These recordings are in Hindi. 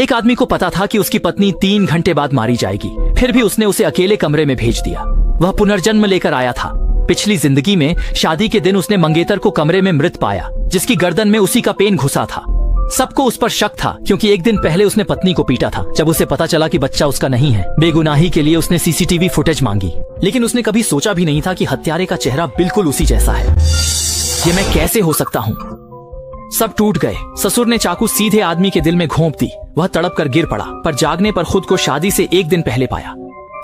एक आदमी को पता था कि उसकी पत्नी 3 घंटे बाद मारी जाएगी, फिर भी उसने उसे अकेले कमरे में भेज दिया। वह पुनर्जन्म लेकर आया था। पिछली जिंदगी में शादी के दिन उसने मंगेतर को कमरे में मृत पाया, जिसकी गर्दन में उसी का पेन घुसा था। सबको उस पर शक था क्योंकि एक दिन पहले उसने पत्नी को पीटा था। जब उसे पता चला कि बच्चा उसका नहीं है, बेगुनाही के लिए उसने सीसीटीवी फुटेज मांगी, लेकिन उसने कभी सोचा भी नहीं था कि हत्यारे का चेहरा बिल्कुल उसी जैसा है। ये मैं कैसे हो सकता हूँ? सब टूट गए। ससुर ने चाकू सीधे आदमी के दिल में घोंप दी। वह तड़प कर गिर पड़ा, पर जागने पर खुद को शादी से 1 दिन पहले पाया।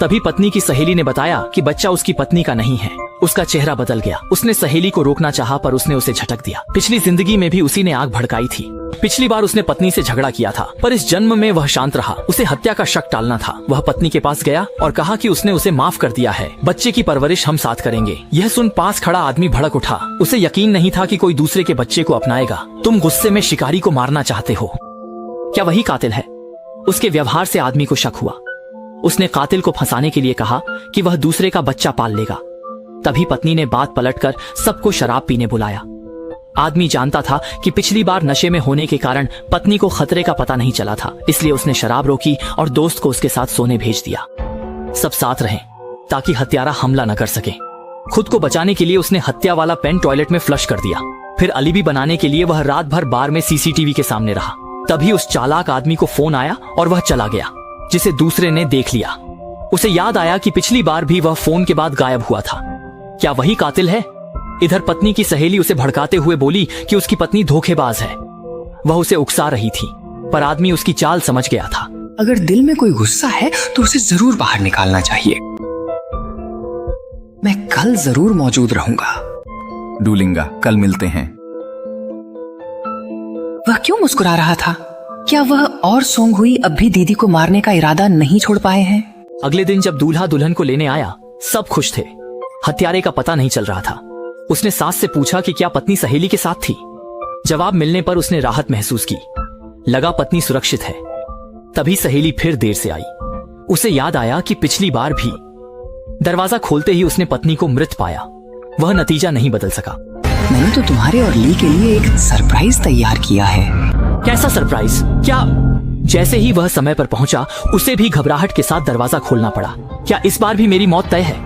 तभी पत्नी की सहेली ने बताया कि बच्चा उसकी पत्नी का नहीं है। उसका चेहरा बदल गया। उसने सहेली को रोकना चाहा, पर उसने उसे झटक दिया। पिछली जिंदगी में भी उसी ने आग भड़काई थी। पिछली बार उसने पत्नी से झगड़ा किया था, पर इस जन्म में वह शांत रहा। उसे हत्या का शक टालना था। वह पत्नी के पास गया और कहा कि उसने उसे माफ कर दिया है, बच्चे की परवरिश हम साथ करेंगे। यह सुन पास खड़ा आदमी भड़क उठा। उसे यकीन नहीं था कि कोई दूसरे के बच्चे को अपनाएगा। तुम गुस्से में शिकारी को मारना चाहते हो? क्या वही कातिल है? उसके व्यवहार से आदमी को शक हुआ। उसने कातिल को फंसाने के लिए कहा कि वह दूसरे का बच्चा पाल लेगा। तभी पत्नी ने बात पलटकर सबको शराब पीने बुलाया। आदमी जानता था कि पिछली बार नशे में होने के कारण पत्नी को खतरे का पता नहीं चला था, इसलिए उसने शराब रोकी और दोस्त को उसके साथ सोने भेज दिया। सब साथ रहें ताकि हत्यारा हमला न कर सके। खुद को बचाने के लिए उसने हत्या वाला पेन टॉयलेट में फ्लश कर दिया। फिर अलीबी बनाने के लिए वह रात भर बार में सीसीटीवी के सामने रहा। तभी उस चालाक आदमी को फोन आया और वह चला गया, जिसे दूसरे ने देख लिया। उसे याद आया कि पिछली बार भी वह फोन के बाद गायब हुआ था। क्या वही कातिल है? इधर पत्नी की सहेली उसे भड़काते हुए बोली कि उसकी पत्नी धोखेबाज है। वह उसे उकसा रही थी, पर आदमी उसकी चाल समझ गया था। अगर दिल में कोई गुस्सा है तो उसे जरूर बाहर निकालना चाहिए। मैं कल जरूर मौजूद रहूंगा। डूलिंगा, कल मिलते हैं। वह क्यों मुस्कुरा रहा था? क्या वह और सोंग हुई अब भी दीदी को मारने का इरादा नहीं छोड़ पाए हैं? अगले दिन जब दूल्हा दुल्हन को लेने आया, सब खुश थे। हत्यारे का पता नहीं चल रहा था। उसने सास से पूछा कि क्या पत्नी सहेली के साथ थी। जवाब मिलने पर उसने राहत महसूस की। लगा पत्नी सुरक्षित है। तभी सहेली फिर देर से आई। उसे याद आया कि पिछली बार भी दरवाजा खोलते ही उसने पत्नी को मृत पाया। वह नतीजा नहीं बदल सका। मैंने तो तुम्हारे और ली के लिए एक सरप्राइज तैयार किया है। कैसा सरप्राइज? क्या? जैसे ही वह समय पर पहुंचा, उसे भी घबराहट के साथ दरवाजा खोलना पड़ा। क्या इस बार भी मेरी मौत तय है?